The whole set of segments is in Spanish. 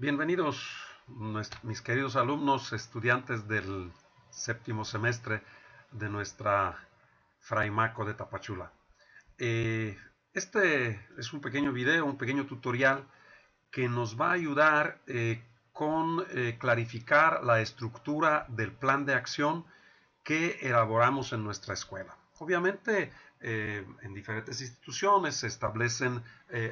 Bienvenidos, mis queridos alumnos, estudiantes del séptimo semestre de nuestra Fraimaco de Tapachula. Este es un pequeño video, un pequeño tutorial que nos va a ayudar con clarificar la estructura del plan de acción que elaboramos en nuestra escuela. Obviamente, en diferentes instituciones se establecen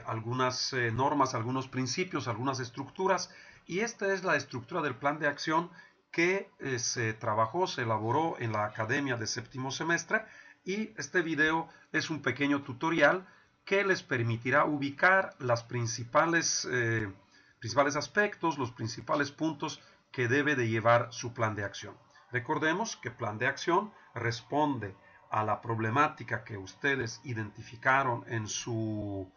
algunas normas, algunos principios, algunas estructuras, y esta es la estructura del plan de acción que se trabajó, se elaboró en la academia de séptimo semestre, y este video es un pequeño tutorial que les permitirá ubicar las principales aspectos, los principales puntos que debe de llevar su plan de acción. Recordemos que plan de acción responde a la problemática que ustedes identificaron en su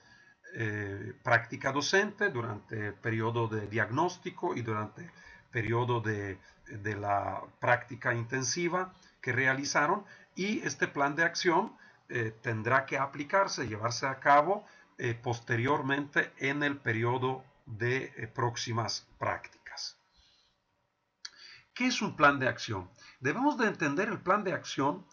práctica docente durante el periodo de diagnóstico y durante el periodo de la práctica intensiva que realizaron, y este plan de acción tendrá que aplicarse, llevarse a cabo posteriormente en el periodo de próximas prácticas. ¿Qué es un plan de acción? Debemos de entender el plan de acción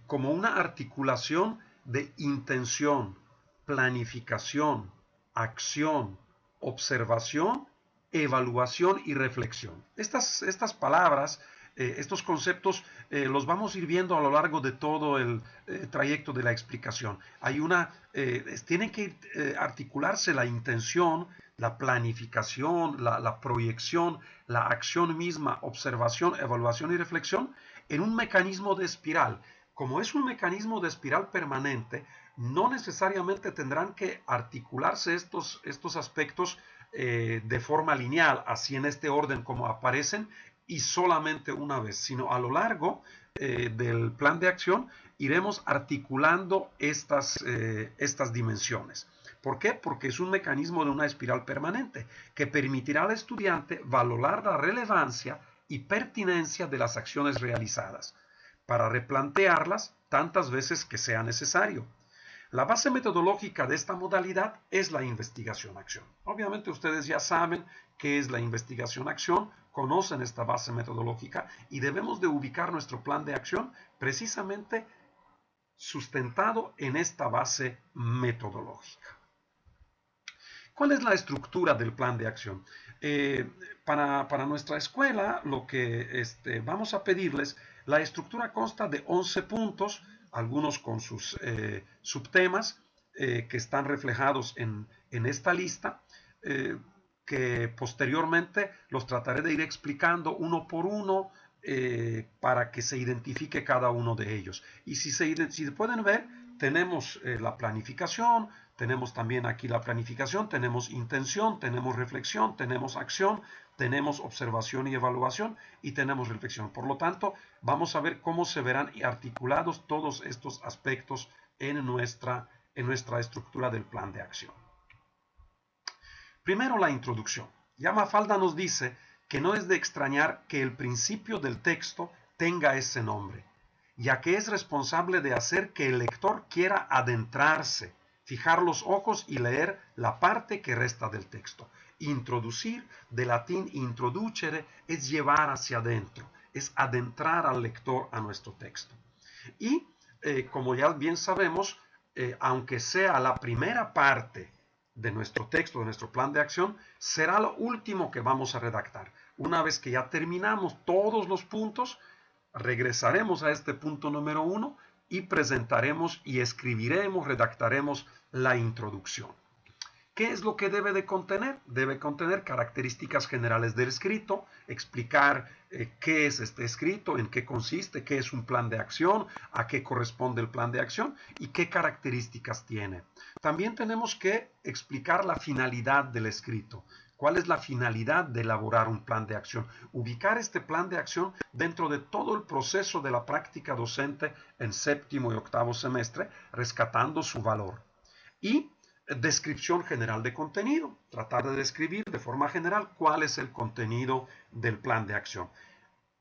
como una articulación de intención, planificación, acción, observación, evaluación y reflexión. Estas palabras, estos conceptos, los vamos a ir viendo a lo largo de todo el trayecto de la explicación. Tienen que articularse la intención, la planificación, la proyección, la acción misma, observación, evaluación y reflexión en un mecanismo de espiral. Como es un mecanismo de espiral permanente, no necesariamente tendrán que articularse estos aspectos de forma lineal, así en este orden como aparecen, y solamente una vez, sino a lo largo del plan de acción iremos articulando estas dimensiones. ¿Por qué? Porque es un mecanismo de una espiral permanente que permitirá al estudiante valorar la relevancia y pertinencia de las acciones realizadas para replantearlas tantas veces que sea necesario. La base metodológica de esta modalidad es la investigación-acción. Obviamente ustedes ya saben qué es la investigación-acción, conocen esta base metodológica y debemos de ubicar nuestro plan de acción precisamente sustentado en esta base metodológica. ¿Cuál es la estructura del plan de acción? Para nuestra escuela, lo que vamos a pedirles, la estructura consta de 11 puntos, algunos con sus subtemas que están reflejados en esta lista, que posteriormente los trataré de ir explicando uno por uno para que se identifique cada uno de ellos. Y si pueden ver, tenemos la planificación, tenemos también aquí la planificación, tenemos intención, tenemos reflexión, tenemos acción, tenemos observación y evaluación y tenemos reflexión. Por lo tanto, vamos a ver cómo se verán articulados todos estos aspectos en nuestra estructura del plan de acción. Primero, la introducción. Ya Mafalda nos dice que no es de extrañar que el principio del texto tenga ese nombre, ya que es responsable de hacer que el lector quiera adentrarse, fijar los ojos y leer la parte que resta del texto. Introducir, de latín introducere, es llevar hacia adentro, es adentrar al lector a nuestro texto. Y como ya bien sabemos, aunque sea la primera parte de nuestro texto, de nuestro plan de acción, será lo último que vamos a redactar. Una vez que ya terminamos todos los puntos, regresaremos a este punto número 1 y presentaremos y escribiremos, redactaremos la introducción. ¿Qué es lo que debe de contener? Debe contener características generales del escrito, explicar qué es este escrito, en qué consiste, qué es un plan de acción, a qué corresponde el plan de acción y qué características tiene. También tenemos que explicar la finalidad del escrito. ¿Cuál es la finalidad de elaborar un plan de acción? Ubicar este plan de acción dentro de todo el proceso de la práctica docente en séptimo y octavo semestre, rescatando su valor. Y descripción general de contenido, tratar de describir de forma general cuál es el contenido del plan de acción.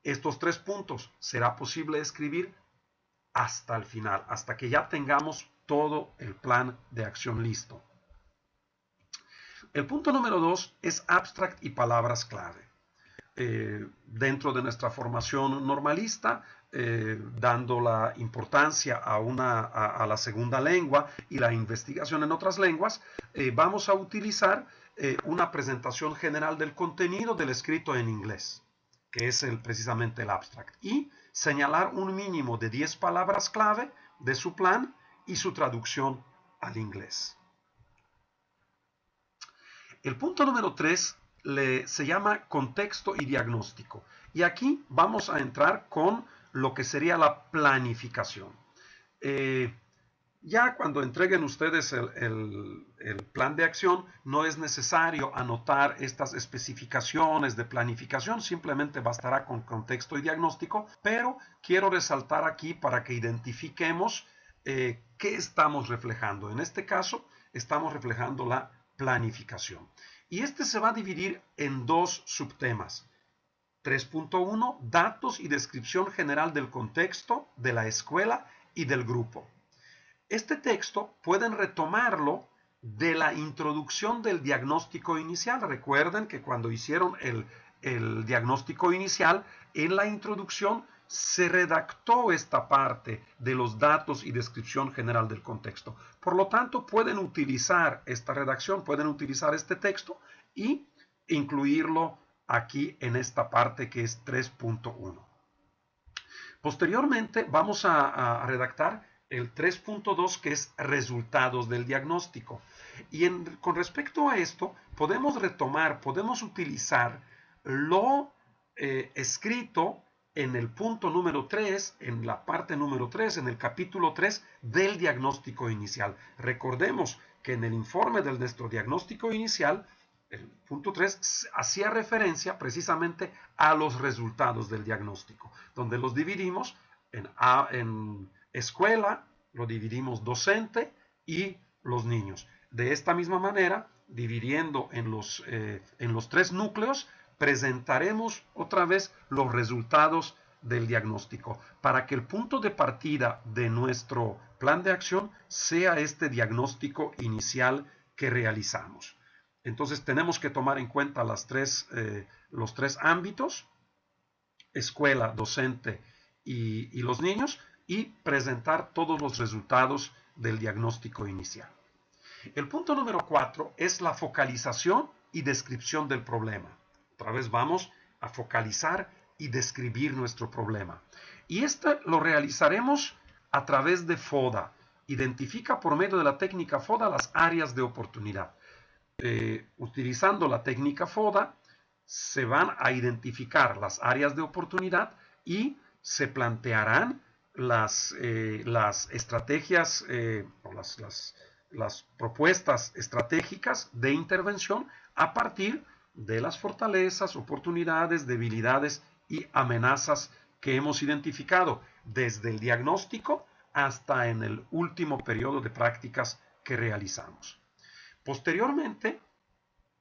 Estos 3 puntos será posible escribir hasta el final, hasta que ya tengamos todo el plan de acción listo. El punto número 2 es abstract y palabras clave. Dentro de nuestra formación normalista, dando la importancia a la segunda lengua y la investigación en otras lenguas, vamos a utilizar una presentación general del contenido del escrito en inglés, que es precisamente el abstract, y señalar un mínimo de 10 palabras clave de su plan y su traducción al inglés. El punto número 3 se llama contexto y diagnóstico. Y aquí vamos a entrar con lo que sería la planificación. Ya cuando entreguen ustedes el plan de acción, no es necesario anotar estas especificaciones de planificación, simplemente bastará con contexto y diagnóstico, pero quiero resaltar aquí para que identifiquemos qué estamos reflejando. En este caso, estamos reflejando la planificación. Y este se va a dividir en dos subtemas. 3.1, datos y descripción general del contexto, de la escuela y del grupo. Este texto pueden retomarlo de la introducción del diagnóstico inicial. Recuerden que cuando hicieron el diagnóstico inicial, en la introducción se redactó esta parte de los datos y descripción general del contexto. Por lo tanto, pueden utilizar esta redacción, pueden utilizar este texto y incluirlo aquí en esta parte que es 3.1. Posteriormente vamos a redactar el 3.2, que es resultados del diagnóstico. Y con respecto a esto, podemos retomar, podemos utilizar lo escrito en el punto número 3, en la parte número 3, en el capítulo 3 del diagnóstico inicial. Recordemos que en el informe de nuestro diagnóstico inicial, el punto 3 hacía referencia precisamente a los resultados del diagnóstico, donde los dividimos en escuela, lo dividimos docente y los niños. De esta misma manera, dividiendo en los tres núcleos, presentaremos otra vez los resultados del diagnóstico para que el punto de partida de nuestro plan de acción sea este diagnóstico inicial que realizamos. Entonces tenemos que tomar en cuenta los tres ámbitos: escuela, docente y los niños, y presentar todos los resultados del diagnóstico inicial. El punto número 4 es la focalización y descripción del problema. Otra vez vamos a focalizar y describir nuestro problema. Y esto lo realizaremos a través de FODA. Identifica por medio de la técnica FODA las áreas de oportunidad. Utilizando la técnica FODA, se van a identificar las áreas de oportunidad y se plantearán las estrategias o las propuestas estratégicas de intervención a partir de las fortalezas, oportunidades, debilidades y amenazas que hemos identificado desde el diagnóstico hasta en el último periodo de prácticas que realizamos. Posteriormente,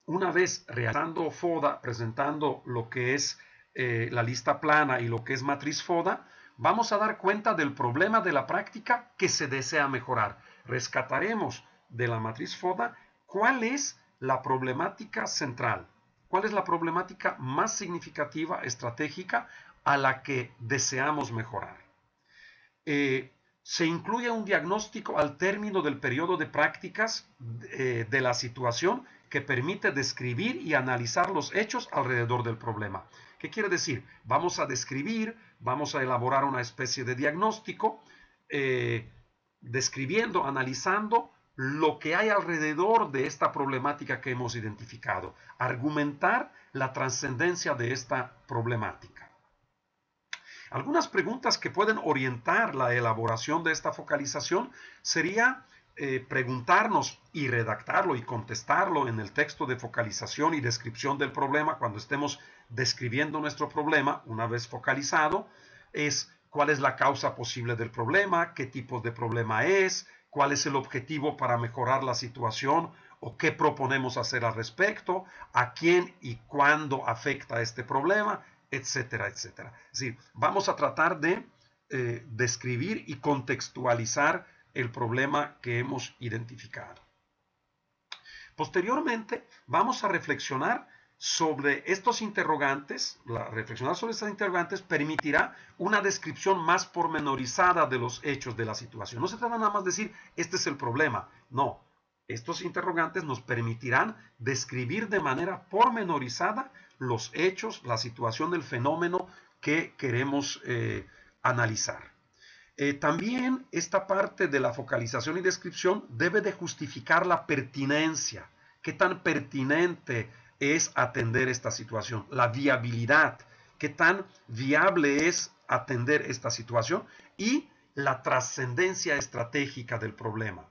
una vez realizando FODA, presentando lo que es la lista plana y lo que es matriz FODA, vamos a dar cuenta del problema de la práctica que se desea mejorar. Rescataremos de la matriz FODA cuál es la problemática central, cuál es la problemática más significativa, estratégica, a la que deseamos mejorar. Se incluye un diagnóstico al término del periodo de prácticas de la situación que permite describir y analizar los hechos alrededor del problema. ¿Qué quiere decir? Vamos a describir, vamos a elaborar una especie de diagnóstico, describiendo, analizando lo que hay alrededor de esta problemática que hemos identificado. Argumentar la trascendencia de esta problemática. Algunas preguntas que pueden orientar la elaboración de esta focalización sería preguntarnos y redactarlo y contestarlo en el texto de focalización y descripción del problema cuando estemos describiendo nuestro problema. Una vez focalizado, es cuál es la causa posible del problema, qué tipo de problema es, cuál es el objetivo para mejorar la situación o qué proponemos hacer al respecto, a quién y cuándo afecta este problema, etcétera, etcétera. Es decir, vamos a tratar de describir y contextualizar el problema que hemos identificado. Posteriormente, vamos a reflexionar sobre estos interrogantes. Reflexionar sobre estos interrogantes permitirá una descripción más pormenorizada de los hechos de la situación. No se trata nada más de decir, este es el problema. No, estos interrogantes nos permitirán describir de manera pormenorizada los hechos, la situación del fenómeno que queremos analizar. También esta parte de la focalización y descripción debe de justificar la pertinencia. ¿Qué tan pertinente es atender esta situación? La viabilidad. ¿Qué tan viable es atender esta situación? Y la trascendencia estratégica del problema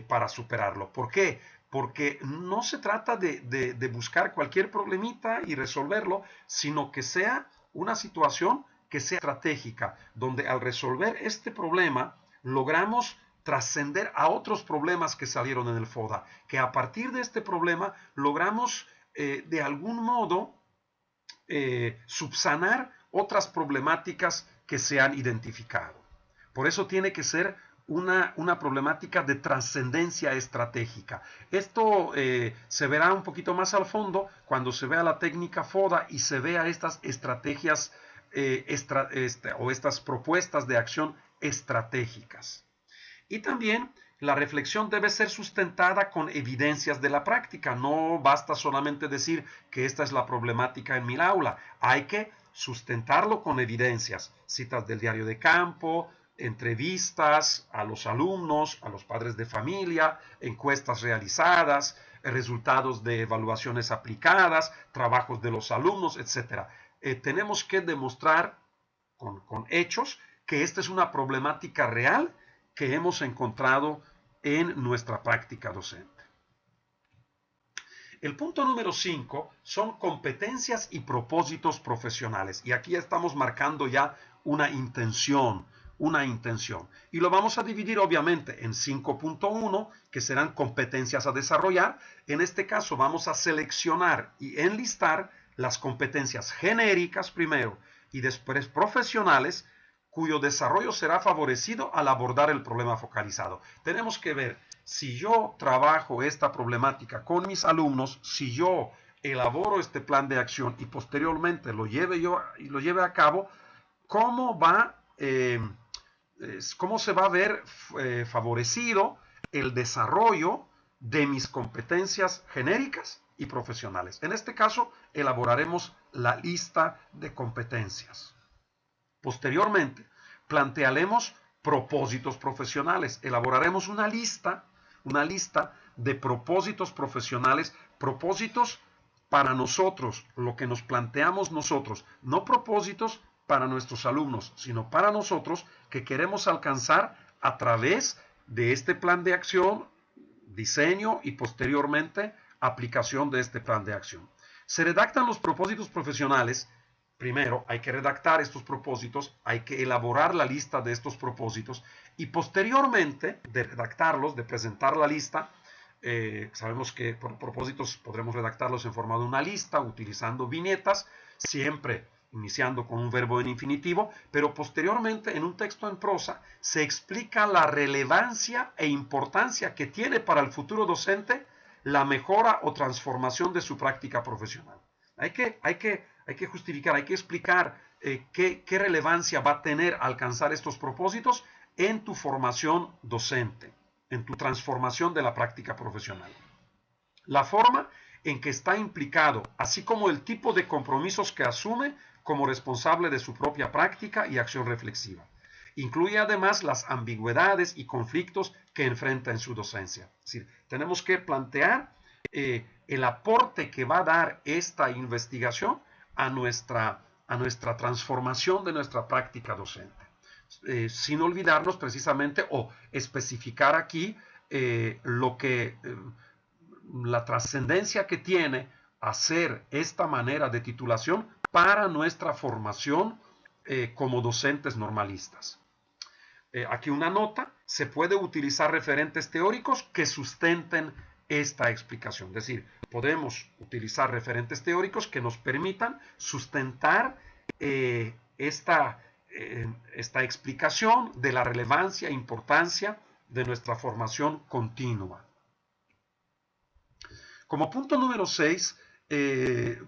para superarlo. ¿Por qué? Porque no se trata de buscar cualquier problemita y resolverlo, sino que sea una situación que sea estratégica, donde al resolver este problema logramos trascender a otros problemas que salieron en el FODA, que a partir de este problema logramos de algún modo subsanar otras problemáticas que se han identificado. Por eso tiene que ser una problemática de trascendencia estratégica. Esto se verá un poquito más al fondo cuando se vea la técnica FODA y se vea estas estrategias o estas propuestas de acción estratégicas. Y también la reflexión debe ser sustentada con evidencias de la práctica. No basta solamente decir que esta es la problemática en mi aula. Hay que sustentarlo con evidencias, citas del diario de campo, entrevistas a los alumnos, a los padres de familia, encuestas realizadas, resultados de evaluaciones aplicadas, trabajos de los alumnos, etc. Tenemos que demostrar con hechos que esta es una problemática real que hemos encontrado en nuestra práctica docente. El punto número 5 son competencias y propósitos profesionales. Y aquí estamos marcando ya una intención. Y lo vamos a dividir obviamente en 5.1, que serán competencias a desarrollar. En este caso vamos a seleccionar y enlistar las competencias genéricas primero y después profesionales, cuyo desarrollo será favorecido al abordar el problema focalizado. Tenemos que ver si yo trabajo esta problemática con mis alumnos, si yo elaboro este plan de acción y posteriormente lo lleve a cabo, cómo se va a ver favorecido el desarrollo de mis competencias genéricas y profesionales. En este caso, elaboraremos la lista de competencias. Posteriormente, plantearemos propósitos profesionales. Elaboraremos una lista de propósitos profesionales, propósitos para nosotros, lo que nos planteamos nosotros, no propósitos para nuestros alumnos, sino para nosotros que queremos alcanzar a través de este plan de acción, diseño y posteriormente aplicación de este plan de acción. Se redactan los propósitos profesionales. Primero hay que redactar estos propósitos, hay que elaborar la lista de estos propósitos y posteriormente de redactarlos, de presentar la lista, sabemos que por propósitos podremos redactarlos en forma de una lista utilizando viñetas, siempre iniciando con un verbo en infinitivo, pero posteriormente en un texto en prosa se explica la relevancia e importancia que tiene para el futuro docente la mejora o transformación de su práctica profesional. Hay que justificar, hay que explicar qué relevancia va a tener alcanzar estos propósitos en tu formación docente, en tu transformación de la práctica profesional. La forma en que está implicado, así como el tipo de compromisos que asume como responsable de su propia práctica y acción reflexiva. Incluye además las ambigüedades y conflictos que enfrenta en su docencia. Es decir, tenemos que plantear el aporte que va a dar esta investigación a nuestra transformación de nuestra práctica docente. Sin olvidarnos precisamente o especificar aquí la trascendencia que tiene hacer esta manera de titulación para nuestra formación como docentes normalistas. Aquí una nota: se puede utilizar referentes teóricos que sustenten esta explicación. Es decir, podemos utilizar referentes teóricos que nos permitan sustentar esta explicación de la relevancia e importancia de nuestra formación continua. Como punto número 6,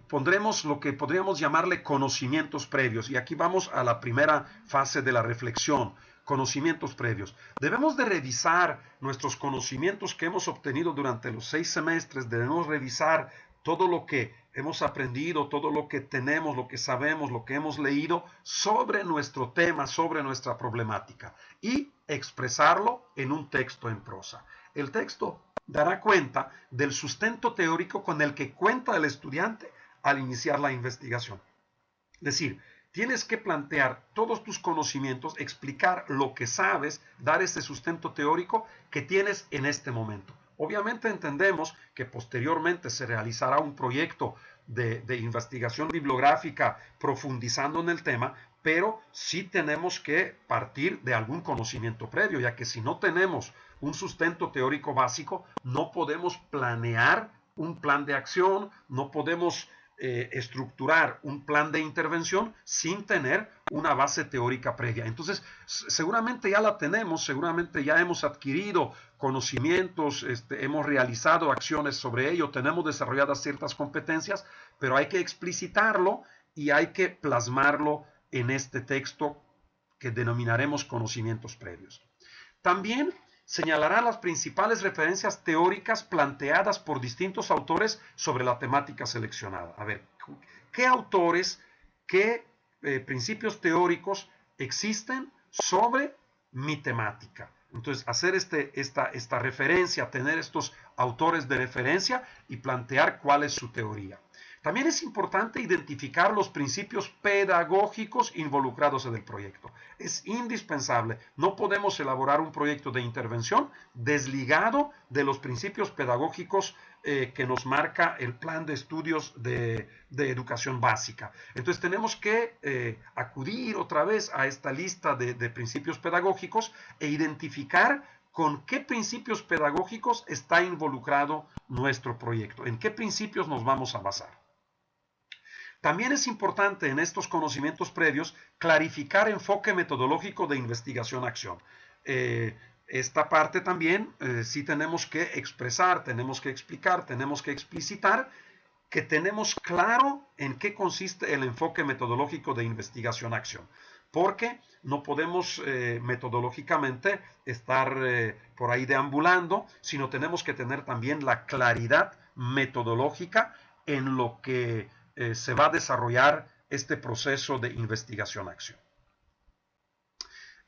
pondremos lo que podríamos llamarle conocimientos previos. Y aquí vamos a la primera fase de la reflexión. Conocimientos previos. Debemos de revisar nuestros conocimientos que hemos obtenido durante los 6 semestres. Debemos revisar todo lo que hemos aprendido, todo lo que tenemos, lo que sabemos, lo que hemos leído sobre nuestro tema, sobre nuestra problemática, y expresarlo en un texto en prosa. El texto dará cuenta del sustento teórico con el que cuenta el estudiante al iniciar la investigación. Es decir, tienes que plantear todos tus conocimientos, explicar lo que sabes, dar ese sustento teórico que tienes en este momento. Obviamente entendemos que posteriormente se realizará un proyecto de investigación bibliográfica profundizando en el tema, pero sí tenemos que partir de algún conocimiento previo, ya que si no tenemos un sustento teórico básico, no podemos planear un plan de acción, no podemos estructurar un plan de intervención sin tener una base teórica previa. Entonces, seguramente ya la tenemos, seguramente ya hemos adquirido conocimientos, hemos realizado acciones sobre ello, tenemos desarrolladas ciertas competencias, pero hay que explicitarlo y hay que plasmarlo en este texto que denominaremos conocimientos previos. También señalará las principales referencias teóricas planteadas por distintos autores sobre la temática seleccionada. A ver, ¿qué autores, qué principios teóricos existen sobre mi temática? Entonces, hacer esta referencia, tener estos autores de referencia y plantear cuál es su teoría. También es importante identificar los principios pedagógicos involucrados en el proyecto. Es indispensable. No podemos elaborar un proyecto de intervención desligado de los principios pedagógicos que nos marca el plan de estudios de educación básica. Entonces tenemos que acudir otra vez a esta lista de principios pedagógicos e identificar con qué principios pedagógicos está involucrado nuestro proyecto, en qué principios nos vamos a basar. También es importante en estos conocimientos previos clarificar enfoque metodológico de investigación-acción. Esta parte también sí tenemos que expresar, tenemos que explicar, tenemos que explicitar que tenemos claro en qué consiste el enfoque metodológico de investigación-acción. Porque no podemos metodológicamente estar por ahí deambulando, sino tenemos que tener también la claridad metodológica en lo que se va a desarrollar este proceso de investigación-acción.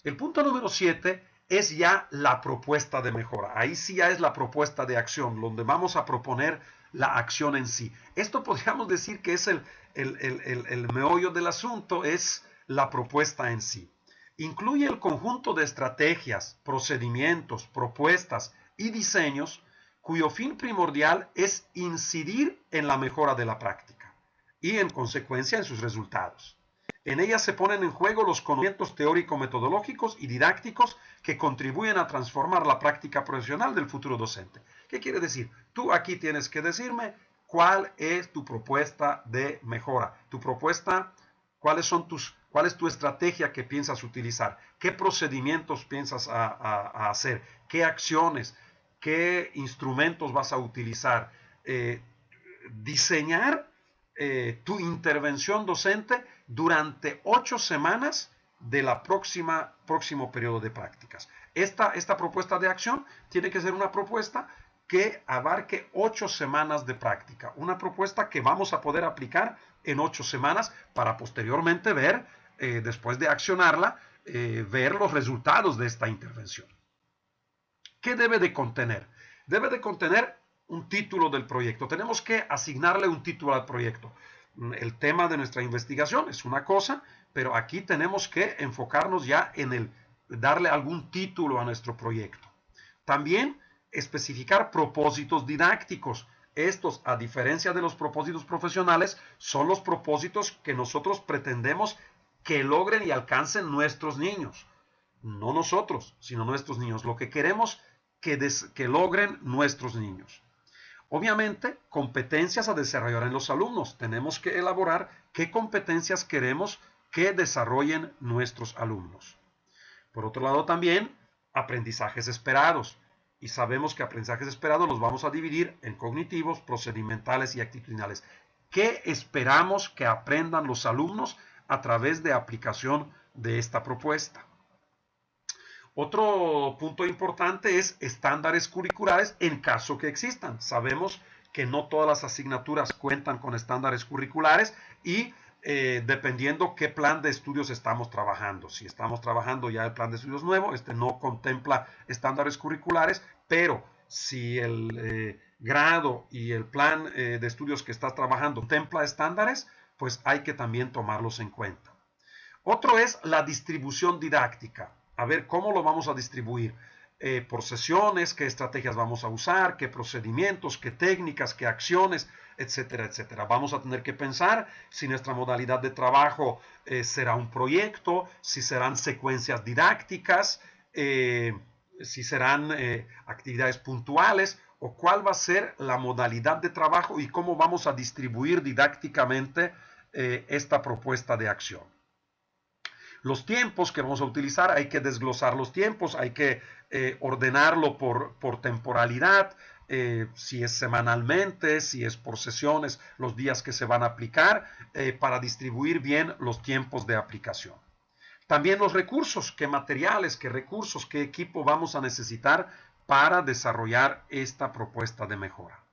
El punto número 7 es ya la propuesta de mejora. Ahí sí ya es la propuesta de acción, donde vamos a proponer la acción en sí. Esto podríamos decir que es el meollo del asunto, es la propuesta en sí. Incluye el conjunto de estrategias, procedimientos, propuestas y diseños cuyo fin primordial es incidir en la mejora de la práctica y en consecuencia en sus resultados. En ellas se ponen en juego los conocimientos teórico-metodológicos y didácticos que contribuyen a transformar la práctica profesional del futuro docente. ¿Qué quiere decir? Tú aquí tienes que decirme cuál es tu propuesta de mejora. Tu propuesta, cuál es tu estrategia que piensas utilizar, qué procedimientos piensas a hacer, qué acciones, qué instrumentos vas a utilizar. Diseñar tu intervención docente durante 8 semanas de la próximo periodo de prácticas. Esta propuesta de acción tiene que ser una propuesta que abarque 8 semanas de práctica. Una propuesta que vamos a poder aplicar en 8 semanas para posteriormente ver, después de accionarla, ver los resultados de esta intervención. ¿Qué debe de contener? Debe de contener un título del proyecto. Tenemos que asignarle un título al proyecto. El tema de nuestra investigación es una cosa, pero aquí tenemos que enfocarnos ya en darle algún título a nuestro proyecto. También especificar propósitos didácticos. Estos, a diferencia de los propósitos profesionales, son los propósitos que nosotros pretendemos que logren y alcancen nuestros niños. No nosotros, sino nuestros niños. Lo que queremos que logren nuestros niños. Obviamente, competencias a desarrollar en los alumnos. Tenemos que elaborar qué competencias queremos que desarrollen nuestros alumnos. Por otro lado, también, aprendizajes esperados. Y sabemos que aprendizajes esperados los vamos a dividir en cognitivos, procedimentales y actitudinales. ¿Qué esperamos que aprendan los alumnos a través de aplicación de esta propuesta? Otro punto importante es estándares curriculares en caso que existan. Sabemos que no todas las asignaturas cuentan con estándares curriculares y dependiendo qué plan de estudios estamos trabajando. Si estamos trabajando ya el plan de estudios nuevo, este no contempla estándares curriculares, pero si el grado y el plan de estudios que estás trabajando contempla estándares, pues hay que también tomarlos en cuenta. Otro es la distribución didáctica. A ver cómo lo vamos a distribuir. Por sesiones, qué estrategias vamos a usar, qué procedimientos, qué técnicas, qué acciones, etcétera, etcétera. Vamos a tener que pensar si nuestra modalidad de trabajo será un proyecto, si serán secuencias didácticas, si serán actividades puntuales o cuál va a ser la modalidad de trabajo y cómo vamos a distribuir didácticamente esta propuesta de acción. Los tiempos que vamos a utilizar, hay que desglosar los tiempos, hay que ordenarlo por temporalidad, si es semanalmente, si es por sesiones, los días que se van a aplicar, para distribuir bien los tiempos de aplicación. También los recursos, qué materiales, qué recursos, qué equipo vamos a necesitar para desarrollar esta propuesta de mejora.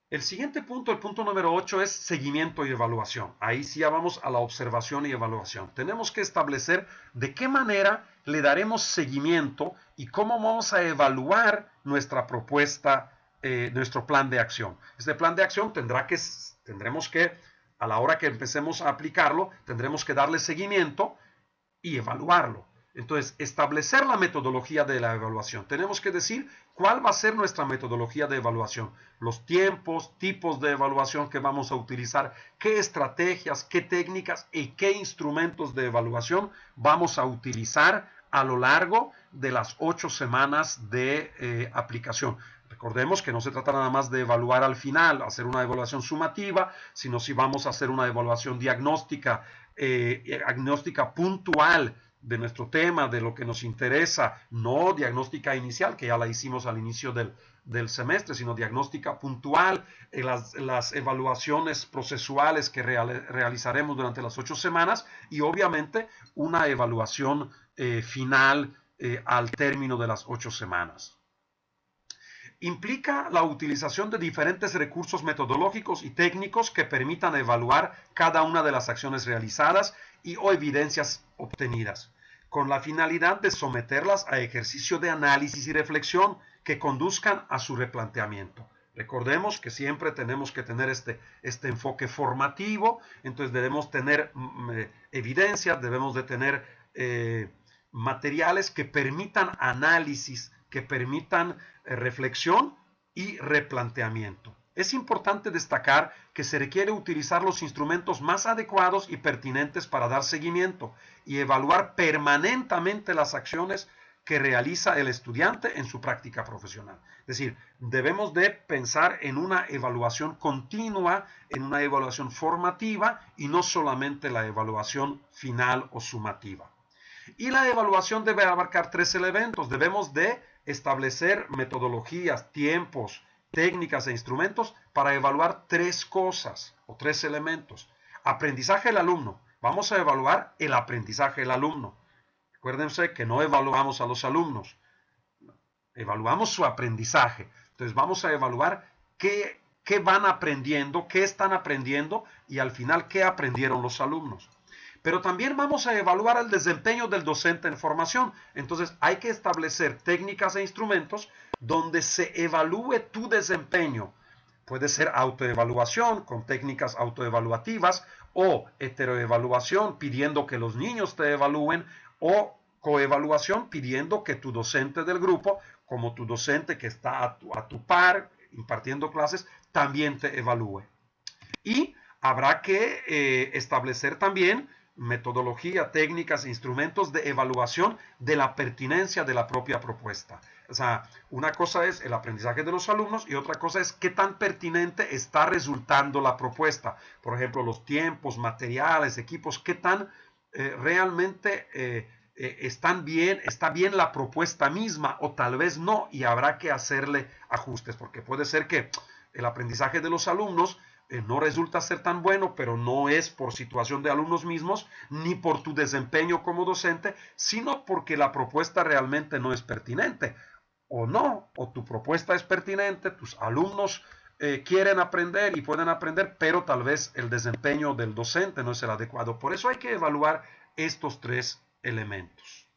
El siguiente punto, el punto número 8, es seguimiento y evaluación. Ahí sí ya vamos a la observación y evaluación. Tenemos que establecer de qué manera le daremos seguimiento y cómo vamos a evaluar nuestra propuesta, nuestro plan de acción. Este plan de acción tendremos que, a la hora que empecemos a aplicarlo, tendremos que darle seguimiento y evaluarlo. Entonces, establecer la metodología de la evaluación. Tenemos que decir cuál va a ser nuestra metodología de evaluación, los tiempos, tipos de evaluación que vamos a utilizar, qué estrategias, qué técnicas y qué instrumentos de evaluación vamos a utilizar a lo largo de las 8 semanas de aplicación. Recordemos que no se trata nada más de evaluar al final, hacer una evaluación sumativa, sino si vamos a hacer una evaluación diagnóstica puntual de nuestro tema, de lo que nos interesa, no diagnóstica inicial, que ya la hicimos al inicio del semestre, sino diagnóstica puntual, las evaluaciones procesuales que realizaremos durante las 8 semanas y obviamente una evaluación final al término de las 8 semanas. Implica la utilización de diferentes recursos metodológicos y técnicos que permitan evaluar cada una de las acciones realizadas o evidencias obtenidas, con la finalidad de someterlas a ejercicio de análisis y reflexión que conduzcan a su replanteamiento. Recordemos que siempre tenemos que tener este enfoque formativo, entonces debemos tener evidencias, debemos de tener materiales que permitan análisis, que permitan reflexión y replanteamiento. Es importante destacar que se requiere utilizar los instrumentos más adecuados y pertinentes para dar seguimiento y evaluar permanentemente las acciones que realiza el estudiante en su práctica profesional. Es decir, debemos de pensar en una evaluación continua, en una evaluación formativa y no solamente la evaluación final o sumativa. Y la evaluación debe abarcar 3 elementos. Debemos de establecer metodologías, tiempos, técnicas e instrumentos para evaluar 3 cosas o 3 elementos. Aprendizaje del alumno. Vamos a evaluar el aprendizaje del alumno. Acuérdense que no evaluamos a los alumnos, evaluamos su aprendizaje. Entonces vamos a evaluar qué van aprendiendo, qué están aprendiendo y al final qué aprendieron los alumnos. Pero también vamos a evaluar el desempeño del docente en formación. Entonces hay que establecer técnicas e instrumentos donde se evalúe tu desempeño. Puede ser autoevaluación con técnicas autoevaluativas o heteroevaluación pidiendo que los niños te evalúen o coevaluación pidiendo que tu docente del grupo, como tu docente que está a tu par impartiendo clases, también te evalúe. Y habrá que establecer también metodología, técnicas, instrumentos de evaluación de la pertinencia de la propia propuesta. O sea, una cosa es el aprendizaje de los alumnos y otra cosa es qué tan pertinente está resultando la propuesta. Por ejemplo, los tiempos, materiales, equipos, qué tan realmente está bien la propuesta misma o tal vez no, y habrá que hacerle ajustes, porque puede ser que el aprendizaje de los alumnos no resulta ser tan bueno, pero no es por situación de alumnos mismos, ni por tu desempeño como docente, sino porque la propuesta realmente no es pertinente, o no, o tu propuesta es pertinente, tus alumnos quieren aprender y pueden aprender, pero tal vez el desempeño del docente no es el adecuado. Por eso hay que evaluar estos tres elementos.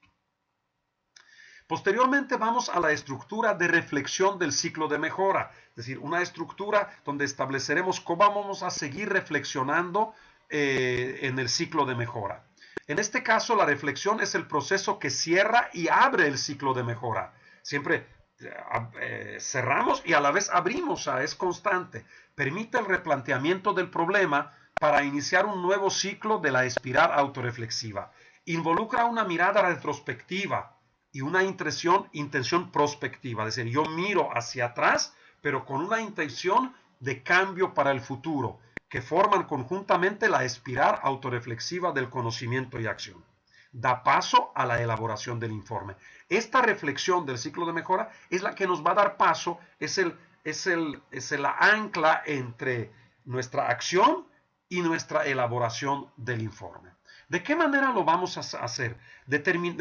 Posteriormente vamos a la estructura de reflexión del ciclo de mejora, es decir, una estructura donde estableceremos cómo vamos a seguir reflexionando en el ciclo de mejora. En este caso, la reflexión es el proceso que cierra y abre el ciclo de mejora. Siempre cerramos y a la vez abrimos, es constante. Permite el replanteamiento del problema para iniciar un nuevo ciclo de la espiral autorreflexiva. Involucra una mirada retrospectiva y una intención prospectiva, es decir, yo miro hacia atrás, pero con una intención de cambio para el futuro, que forman conjuntamente la espiral autorreflexiva del conocimiento y acción. Da paso a la elaboración del informe. Esta reflexión del ciclo de mejora es la que nos va a dar paso, es la ancla entre nuestra acción y nuestra elaboración del informe. ¿De qué manera lo vamos a hacer?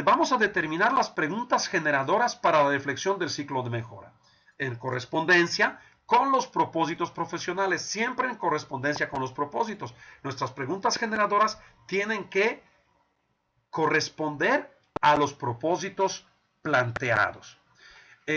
Vamos a determinar las preguntas generadoras para la reflexión del ciclo de mejora, en correspondencia con los propósitos profesionales, siempre en correspondencia con los propósitos. Nuestras preguntas generadoras tienen que corresponder a los propósitos planteados.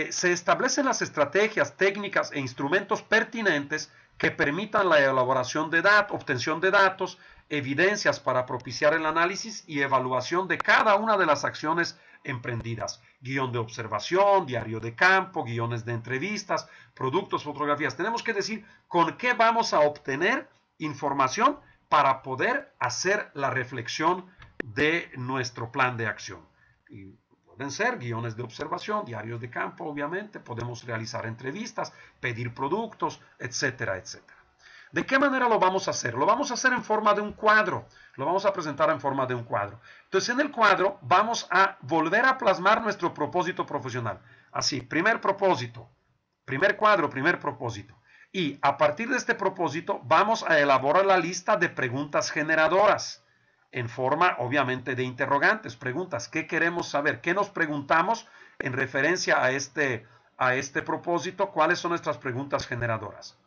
Se establecen las estrategias, técnicas e instrumentos pertinentes que permitan la elaboración de datos, obtención de datos, evidencias para propiciar el análisis y evaluación de cada una de las acciones emprendidas. Guión de observación, diario de campo, guiones de entrevistas, productos, fotografías. Tenemos que decir con qué vamos a obtener información para poder hacer la reflexión de nuestro plan de acción. Y pueden ser guiones de observación, diarios de campo, obviamente, podemos realizar entrevistas, pedir productos, etcétera, etcétera. ¿De qué manera lo vamos a hacer? Lo vamos a hacer en forma de un cuadro, lo vamos a presentar en forma de un cuadro. Entonces, en el cuadro vamos a volver a plasmar nuestro propósito profesional. Así, primer propósito, primer cuadro, primer propósito. Y a partir de este propósito vamos a elaborar la lista de preguntas generadoras en forma, obviamente, de interrogantes, preguntas. ¿Qué queremos saber? ¿Qué nos preguntamos en referencia a este propósito? ¿Cuáles son nuestras preguntas generadoras?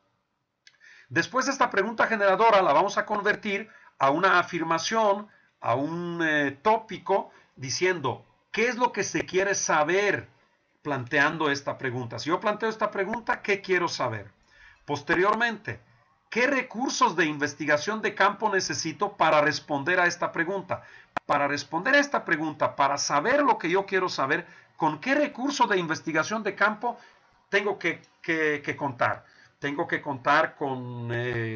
Después de esta pregunta generadora la vamos a convertir a una afirmación, a un tópico, diciendo qué es lo que se quiere saber planteando esta pregunta. Si yo planteo esta pregunta, ¿qué quiero saber? Posteriormente, ¿qué recursos de investigación de campo necesito para responder a esta pregunta? Para responder a esta pregunta, para saber lo que yo quiero saber, ¿con qué recurso de investigación de campo tengo que contar? Tengo que contar con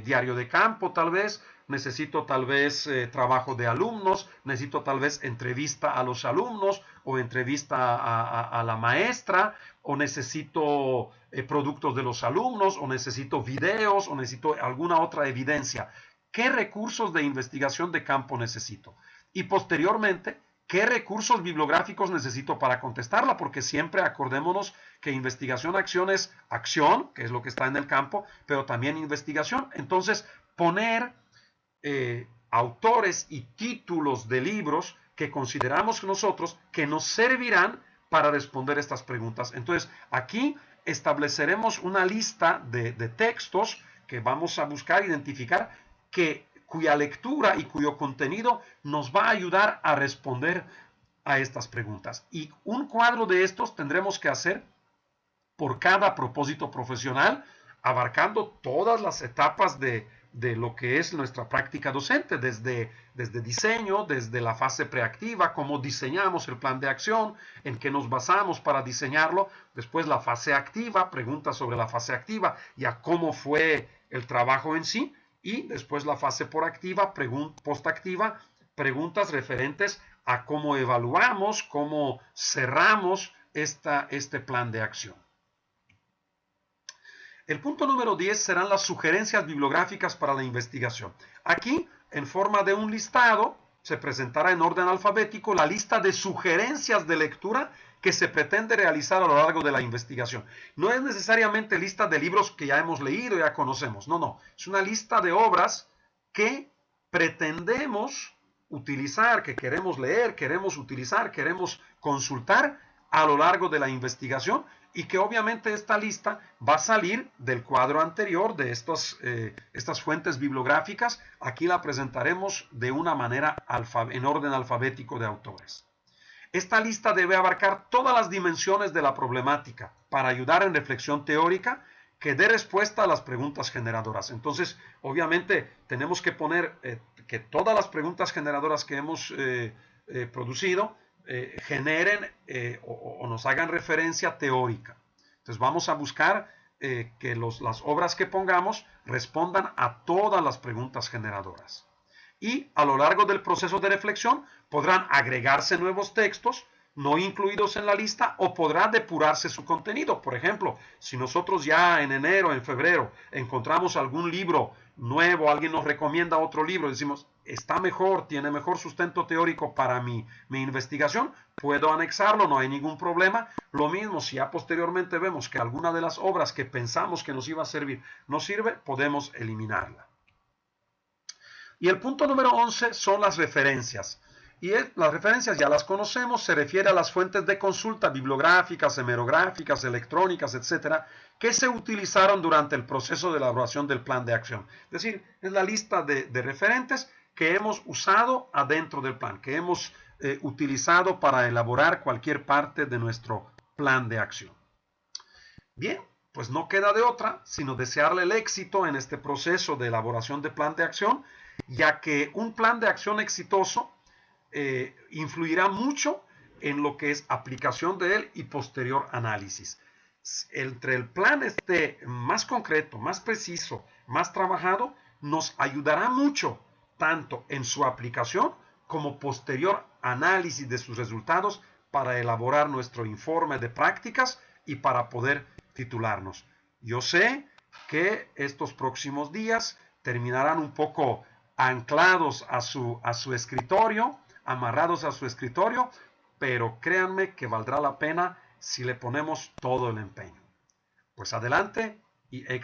diario de campo, tal vez. Necesito tal vez trabajo de alumnos. Necesito tal vez entrevista a los alumnos o entrevista a la maestra. O necesito productos de los alumnos. O necesito videos. O necesito alguna otra evidencia. ¿Qué recursos de investigación de campo necesito? Y posteriormente, ¿qué recursos bibliográficos necesito para contestarla? Porque siempre acordémonos que investigación-acción es acción, que es lo que está en el campo, pero también investigación. Entonces, poner autores y títulos de libros que consideramos nosotros que nos servirán para responder estas preguntas. Entonces, aquí estableceremos una lista de textos que vamos a buscar identificar cuya lectura y cuyo contenido nos va a ayudar a responder a estas preguntas. Y un cuadro de estos tendremos que hacer por cada propósito profesional, abarcando todas las etapas de lo que es nuestra práctica docente, desde diseño, desde la fase preactiva, cómo diseñamos el plan de acción, en qué nos basamos para diseñarlo, después la fase activa, preguntas sobre la fase activa, ya cómo fue el trabajo en sí, y después la fase postactiva, preguntas referentes a cómo evaluamos, cómo cerramos este plan de acción. El punto número 10 serán las sugerencias bibliográficas para la investigación. Aquí, en forma de un listado, se presentará en orden alfabético la lista de sugerencias de lectura que se pretende realizar a lo largo de la investigación. No es necesariamente lista de libros que ya hemos leído, ya conocemos. No. Es una lista de obras que pretendemos utilizar, que queremos leer, queremos utilizar, queremos consultar a lo largo de la investigación, y que obviamente esta lista va a salir del cuadro anterior de estas fuentes bibliográficas. Aquí la presentaremos de una manera en orden alfabético de autores. Esta lista debe abarcar todas las dimensiones de la problemática para ayudar en reflexión teórica que dé respuesta a las preguntas generadoras. Entonces, obviamente, tenemos que poner que todas las preguntas generadoras que hemos producido generen o nos hagan referencia teórica. Entonces, vamos a buscar que las obras que pongamos respondan a todas las preguntas generadoras. Y a lo largo del proceso de reflexión podrán agregarse nuevos textos no incluidos en la lista, o podrá depurarse su contenido. Por ejemplo, si nosotros ya en enero, en febrero, encontramos algún libro nuevo, alguien nos recomienda otro libro, decimos, está mejor, tiene mejor sustento teórico para mi investigación, puedo anexarlo, no hay ningún problema. Lo mismo, si ya posteriormente vemos que alguna de las obras que pensamos que nos iba a servir no sirve, podemos eliminarla. Y el punto número 11 son las referencias. Y las referencias ya las conocemos, se refiere a las fuentes de consulta bibliográficas, hemerográficas, electrónicas, etcétera, que se utilizaron durante el proceso de elaboración del plan de acción. Es decir, es la lista de referentes que hemos usado adentro del plan, que hemos utilizado para elaborar cualquier parte de nuestro plan de acción. Bien, pues no queda de otra sino desearle el éxito en este proceso de elaboración de plan de acción, ya que un plan de acción exitoso influirá mucho en lo que es aplicación de él y posterior análisis. Entre el plan esté más concreto, más preciso, más trabajado, nos ayudará mucho tanto en su aplicación como posterior análisis de sus resultados para elaborar nuestro informe de prácticas y para poder titularnos. Yo sé que estos próximos días terminarán un poco anclados a su escritorio, amarrados a su escritorio, pero créanme que valdrá la pena si le ponemos todo el empeño. Pues adelante y éxito.